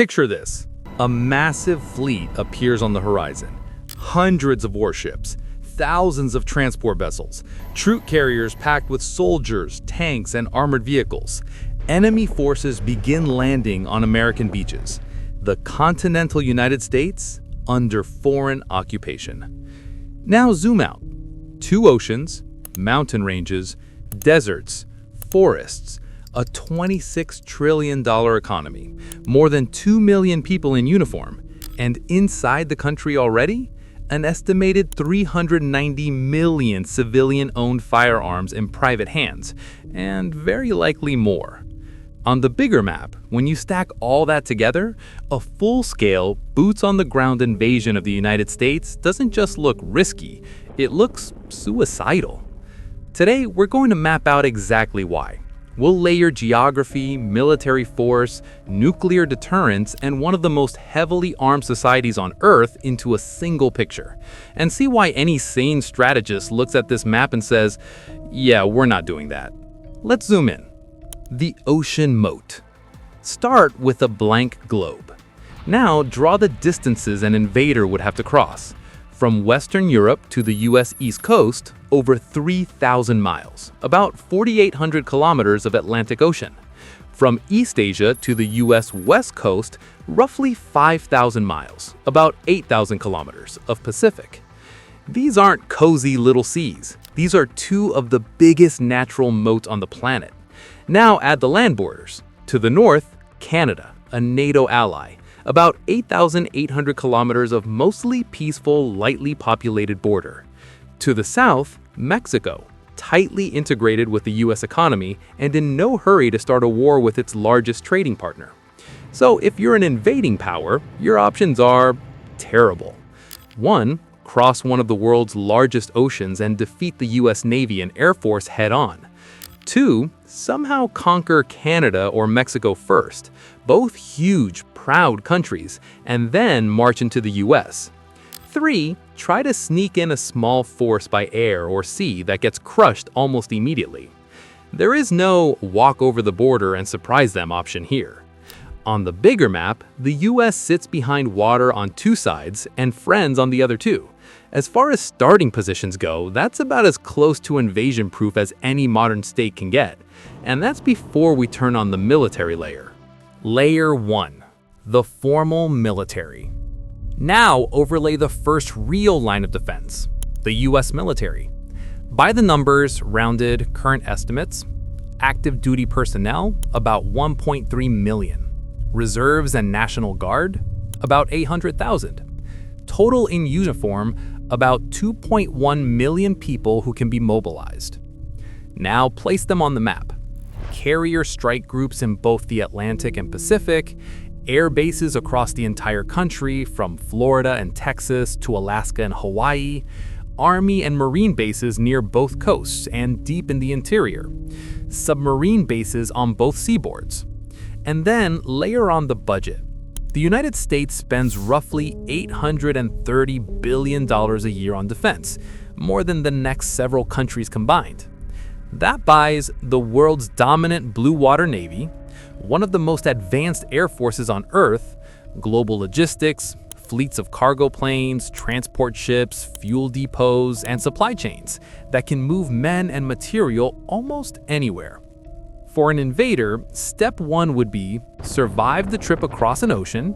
Picture this. A massive fleet appears on the horizon. Hundreds of warships, thousands of transport vessels, troop carriers packed with soldiers, tanks, and armored vehicles. Enemy forces begin landing on American beaches. The continental United States under foreign occupation. Now zoom out. 2 oceans, mountain ranges, deserts, forests, a $26 trillion economy, more than 2 million people in uniform, and inside the country already, an estimated 390 million civilian-owned firearms in private hands, and very likely more. On the bigger map, when you stack all that together, a full-scale, boots-on-the-ground invasion of the United States doesn't just look risky, it looks suicidal. Today, we're going to map out exactly why. We'll layer geography, military force, nuclear deterrence, and one of the most heavily armed societies on Earth into a single picture, and see why any sane strategist looks at this map and says, yeah, we're not doing that. Let's zoom in. The ocean moat. Start with a blank globe. Now draw the distances an invader would have to cross. From Western Europe to the US East Coast, over 3,000 miles, about 4,800 kilometers of Atlantic Ocean. From East Asia to the US West Coast, roughly 5,000 miles, about 8,000 kilometers of Pacific. These aren't cozy little seas. These are 2 of the biggest natural moats on the planet. Now add the land borders. To the north, Canada, a NATO ally. About 8,800 kilometers of mostly peaceful, lightly populated border. To the south, Mexico, tightly integrated with the US economy and in no hurry to start a war with its largest trading partner. So if you're an invading power, your options are terrible. 1. Cross one of the world's largest oceans and defeat the US Navy and Air Force head-on. 2. Somehow conquer Canada or Mexico first, both huge, proud countries, and then march into the US. 3. Try to sneak in a small force by air or sea that gets crushed almost immediately. There is no walk over the border and surprise them option here. On the bigger map, the US sits behind water on 2 sides and friends on the other 2. As far as starting positions go, that's about as close to invasion-proof as any modern state can get. And that's before we turn on the military layer. Layer 1. The formal military. Now overlay the first real line of defense, the US military. By the numbers, rounded, current estimates, active duty personnel, about 1.3 million. Reserves and National Guard, about 800,000. Total in uniform, about 2.1 million people who can be mobilized. Now place them on the map. Carrier strike groups in both the Atlantic and Pacific, air bases across the entire country from Florida and Texas to Alaska and Hawaii, Army and Marine bases near both coasts and deep in the interior, submarine bases on both seaboards. And then layer on the budget. The United States spends roughly $830 billion a year on defense, more than the next several countries combined. That buys the world's dominant blue water navy, one of the most advanced air forces on Earth, global logistics, fleets of cargo planes, transport ships, fuel depots, and supply chains that can move men and material almost anywhere. For an invader, step 1 would be survive the trip across an ocean,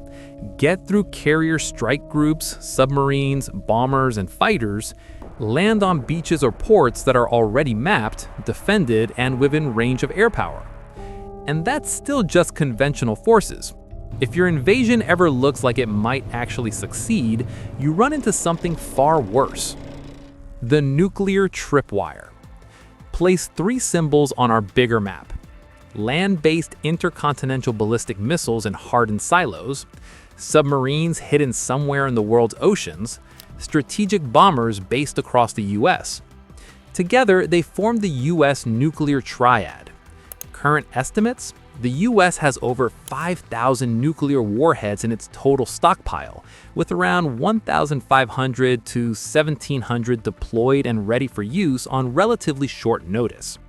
get through carrier strike groups, submarines, bombers, and fighters, land on beaches or ports that are already mapped, defended, and within range of air power. And that's still just conventional forces. If your invasion ever looks like it might actually succeed, you run into something far worse. The nuclear tripwire. Place 3 symbols on our bigger map. Land-based intercontinental ballistic missiles in hardened silos, submarines hidden somewhere in the world's oceans, strategic bombers based across the US. Together, they form the US nuclear triad. Current estimates? The US has over 5,000 nuclear warheads in its total stockpile, with around 1,500 to 1,700 deployed and ready for use on relatively short notice.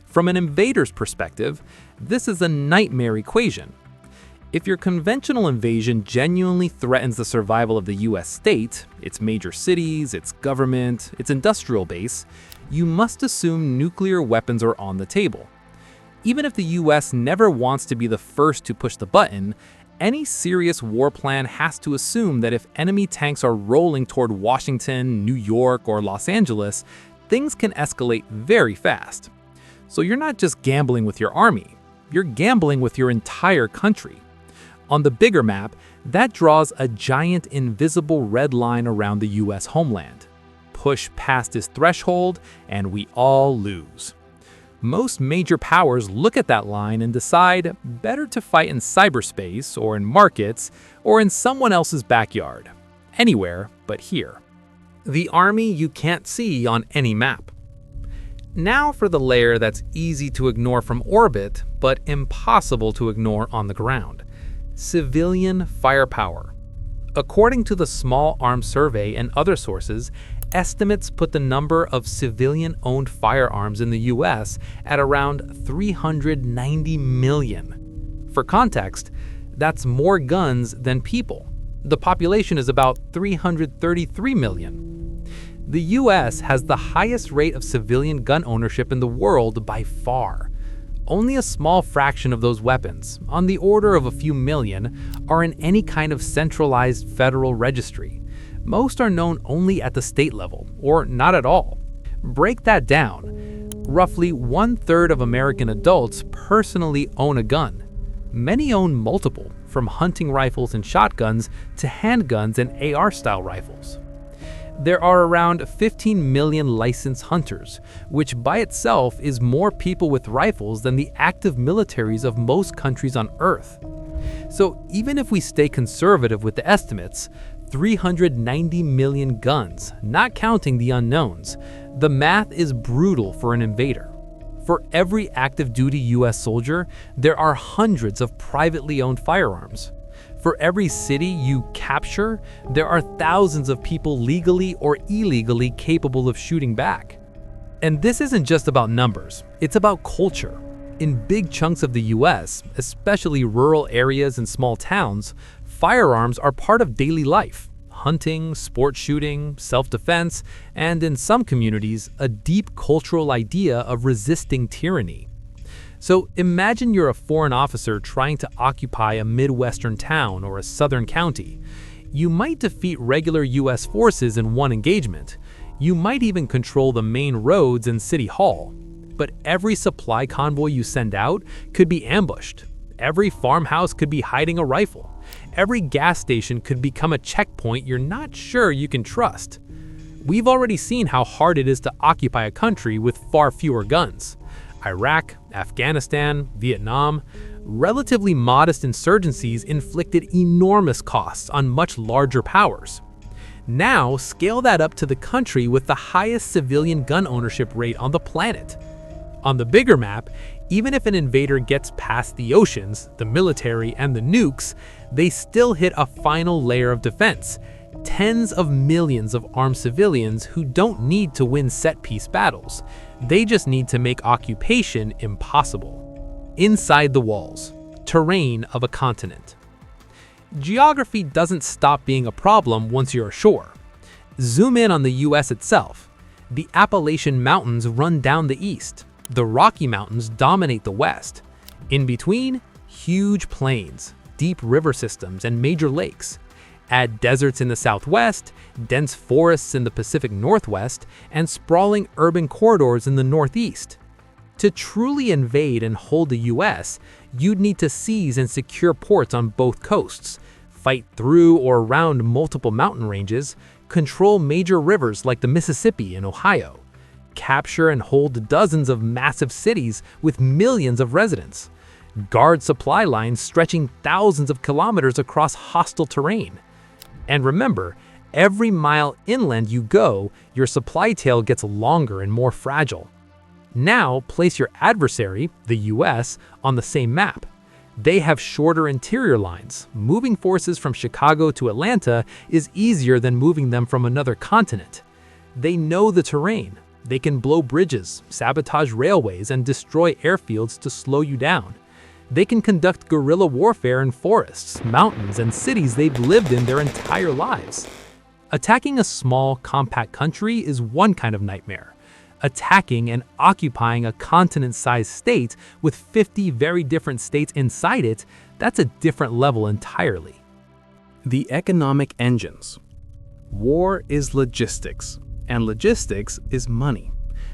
From an invader's perspective, this is a nightmare equation. If your conventional invasion genuinely threatens the survival of the US state, its major cities, its government, its industrial base, you must assume nuclear weapons are on the table. Even if the US never wants to be the first to push the button, any serious war plan has to assume that if enemy tanks are rolling toward Washington, New York, or Los Angeles, things can escalate very fast. So you're not just gambling with your army, you're gambling with your entire country. On the bigger map, that draws a giant invisible red line around the US homeland. Push past this threshold, and we all lose. Most major powers look at that line and decide better to fight in cyberspace, or in markets, or in someone else's backyard. Anywhere but here. The army you can't see on any map. Now for the layer that's easy to ignore from orbit, but impossible to ignore on the ground. Civilian firepower. According to the Small Arms Survey and other sources, estimates put the number of civilian-owned firearms in the US at around 390 million. For context, that's more guns than people. The population is about 333 million. The US has the highest rate of civilian gun ownership in the world by far. Only a small fraction of those weapons, on the order of a few million, are in any kind of centralized federal registry. Most are known only at the state level, or not at all. Break that down. Roughly 1/3 of American adults personally own a gun. Many own multiple, from hunting rifles and shotguns to handguns and AR-style rifles. There are around 15 million licensed hunters, which by itself is more people with rifles than the active militaries of most countries on Earth. So even if we stay conservative with the estimates, 390 million guns, not counting the unknowns, the math is brutal for an invader. For every active duty US soldier, there are hundreds of privately owned firearms. For every city you capture, there are thousands of people legally or illegally capable of shooting back. And this isn't just about numbers, it's about culture. In big chunks of the US, especially rural areas and small towns, firearms are part of daily life. Hunting, sport shooting, self-defense, and in some communities, a deep cultural idea of resisting tyranny. So imagine you're a foreign officer trying to occupy a Midwestern town or a southern county. You might defeat regular US forces in one engagement. You might even control the main roads and city hall. But every supply convoy you send out could be ambushed. Every farmhouse could be hiding a rifle. Every gas station could become a checkpoint you're not sure you can trust. We've already seen how hard it is to occupy a country with far fewer guns. Iraq, Afghanistan, Vietnam, relatively modest insurgencies inflicted enormous costs on much larger powers. Now, scale that up to the country with the highest civilian gun ownership rate on the planet. On the bigger map, even if an invader gets past the oceans, the military, and the nukes, they still hit a final layer of defense. Tens of millions of armed civilians who don't need to win set-piece battles. They just need to make occupation impossible. Inside the walls, terrain of a continent. Geography doesn't stop being a problem once you're ashore. Zoom in on the US itself. The Appalachian Mountains run down the east. The Rocky Mountains dominate the west. In between, huge plains, deep river systems, and major lakes. Add deserts in the southwest, dense forests in the Pacific Northwest, and sprawling urban corridors in the northeast. To truly invade and hold the US, you'd need to seize and secure ports on both coasts, fight through or around multiple mountain ranges, control major rivers like the Mississippi and Ohio, capture and hold dozens of massive cities with millions of residents, guard supply lines stretching thousands of kilometers across hostile terrain. And remember, every mile inland you go, your supply tail gets longer and more fragile. Now, place your adversary, the US, on the same map. They have shorter interior lines. Moving forces from Chicago to Atlanta is easier than moving them from another continent. They know the terrain. They can blow bridges, sabotage railways, and destroy airfields to slow you down. They can conduct guerrilla warfare in forests, mountains, and cities they've lived in their entire lives. Attacking a small, compact country is one kind of nightmare. Attacking and occupying a continent-sized state with 50 very different states inside it, that's a different level entirely. The economic engines. War is logistics, and logistics is money.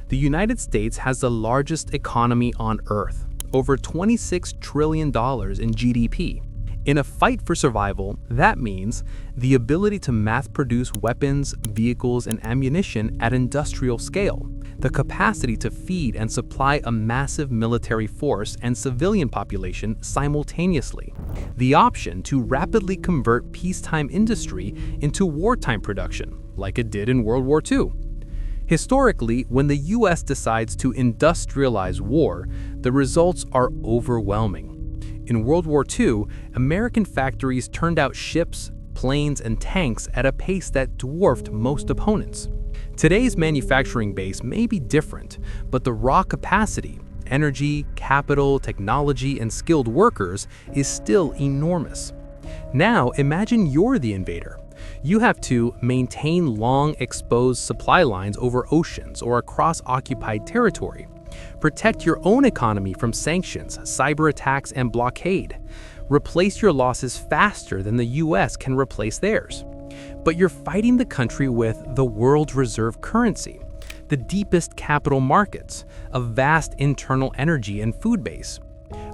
The United States has the largest economy on Earth, over $26 trillion in GDP. In a fight for survival, that means the ability to mass-produce weapons, vehicles, and ammunition at industrial scale, the capacity to feed and supply a massive military force and civilian population simultaneously, the option to rapidly convert peacetime industry into wartime production, like it did in World War II. Historically, when the US decides to industrialize war, the results are overwhelming. In World War II, American factories turned out ships, planes, and tanks at a pace that dwarfed most opponents. Today's manufacturing base may be different, but the raw capacity, energy, capital, technology, and skilled workers is still enormous. Now, imagine you're the invader. You have to maintain long, exposed supply lines over oceans or across occupied territory, protect your own economy from sanctions, cyber attacks, and blockade, replace your losses faster than the US can replace theirs. But you're fighting the country with the world's reserve currency, the deepest capital markets, a vast internal energy and food base.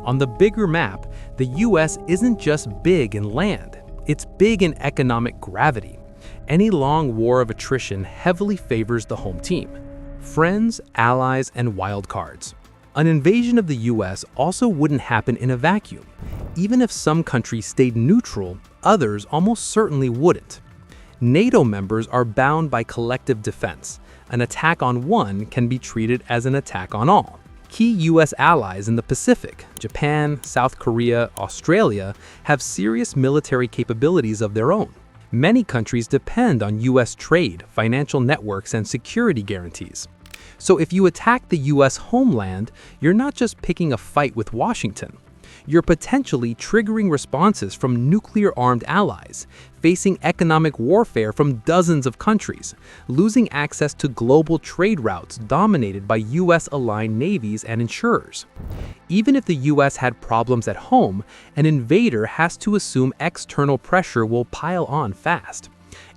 On the bigger map, the US isn't just big in land, it's big in economic gravity. Any long war of attrition heavily favors the home team. Friends, allies, and wild cards. An invasion of the US also wouldn't happen in a vacuum. Even if some countries stayed neutral, others almost certainly wouldn't. NATO members are bound by collective defense. An attack on one can be treated as an attack on all. Key US allies in the Pacific, Japan, South Korea, Australia, have serious military capabilities of their own. Many countries depend on US trade, financial networks, and security guarantees. So if you attack the US homeland, you're not just picking a fight with Washington. You're potentially triggering responses from nuclear-armed allies, facing economic warfare from dozens of countries, losing access to global trade routes dominated by US-aligned navies and insurers. Even if the US had problems at home, an invader has to assume external pressure will pile on fast.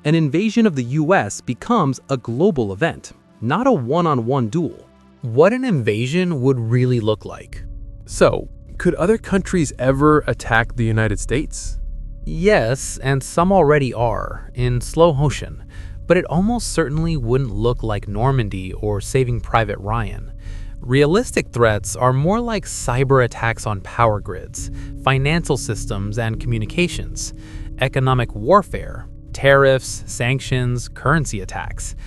An invasion of the US becomes a global event, not a one-on-one duel. What an invasion would really look like. So, could other countries ever attack the United States? Yes, and some already are, in slow motion, but it almost certainly wouldn't look like Normandy or Saving Private Ryan. Realistic threats are more like cyber attacks on power grids, financial systems and communications, economic warfare, tariffs, sanctions, currency attacks,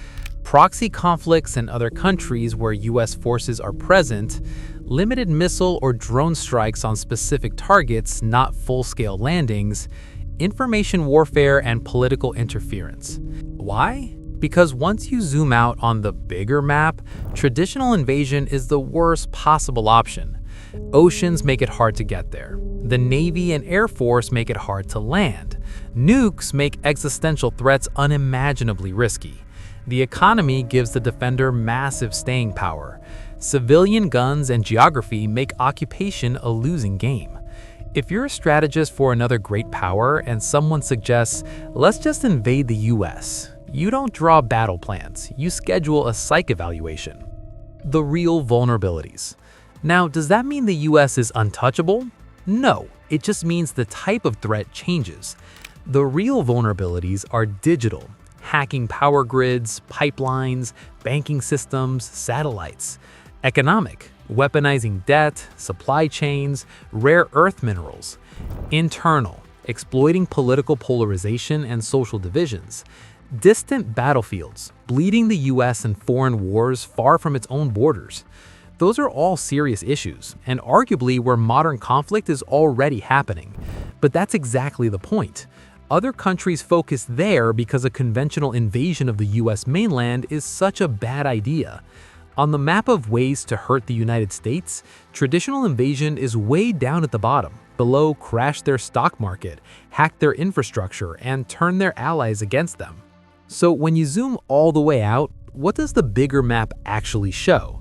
proxy conflicts in other countries where US forces are present, limited missile or drone strikes on specific targets, not full-scale landings, information warfare, and political interference. Why? Because once you zoom out on the bigger map, traditional invasion is the worst possible option. Oceans make it hard to get there. The Navy and Air Force make it hard to land. Nukes make existential threats unimaginably risky. The economy gives the defender massive staying power. Civilian guns and geography make occupation a losing game. If you're a strategist for another great power and someone suggests, let's just invade the US, you don't draw battle plans, you schedule a psych evaluation. The real vulnerabilities. Now, does that mean the US is untouchable? No, it just means the type of threat changes. The real vulnerabilities are digital, hacking power grids, pipelines, banking systems, satellites. Economic, weaponizing debt, supply chains, rare earth minerals. Internal, exploiting political polarization and social divisions. Distant battlefields, bleeding the US in foreign wars far from its own borders. Those are all serious issues, and arguably where modern conflict is already happening. But that's exactly the point. Other countries focus there because a conventional invasion of the US mainland is such a bad idea. On the map of ways to hurt the United States, traditional invasion is way down at the bottom. Below, crash their stock market, hack their infrastructure, and turn their allies against them. So when you zoom all the way out, what does the bigger map actually show?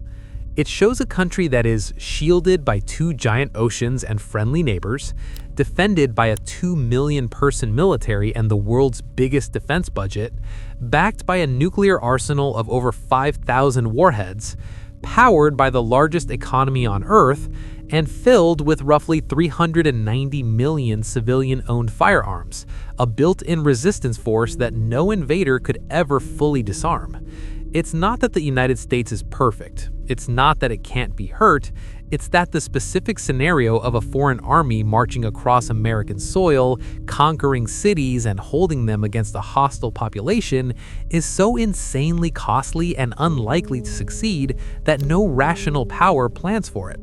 It shows a country that is shielded by 2 giant oceans and friendly neighbors, defended by a 2 million person military and the world's biggest defense budget, backed by a nuclear arsenal of over 5,000 warheads, powered by the largest economy on Earth, and filled with roughly 390 million civilian-owned firearms, a built-in resistance force that no invader could ever fully disarm. It's not that the United States is perfect. It's not that it can't be hurt. It's that the specific scenario of a foreign army marching across American soil, conquering cities, and holding them against a hostile population is so insanely costly and unlikely to succeed that no rational power plans for it.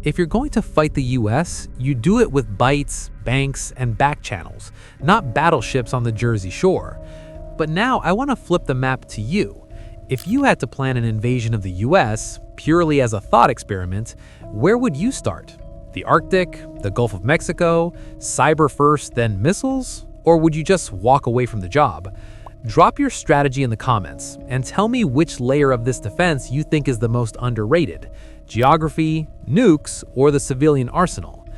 If you're going to fight the US, you do it with bites, banks, and back channels, not battleships on the Jersey Shore. But now I want to flip the map to you. If you had to plan an invasion of the US, purely as a thought experiment, where would you start? The Arctic, the Gulf of Mexico, cyber first, then missiles? Or would you just walk away from the job? Drop your strategy in the comments and tell me which layer of this defense you think is the most underrated: geography, nukes, or the civilian arsenal.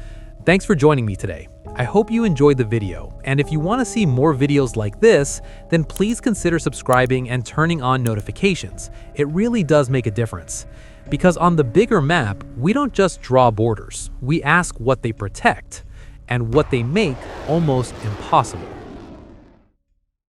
Thanks for joining me today. I hope you enjoyed the video, and if you want to see more videos like this, then please consider subscribing and turning on notifications. It really does make a difference. Because on the bigger map, we don't just draw borders, we ask what they protect, and what they make almost impossible.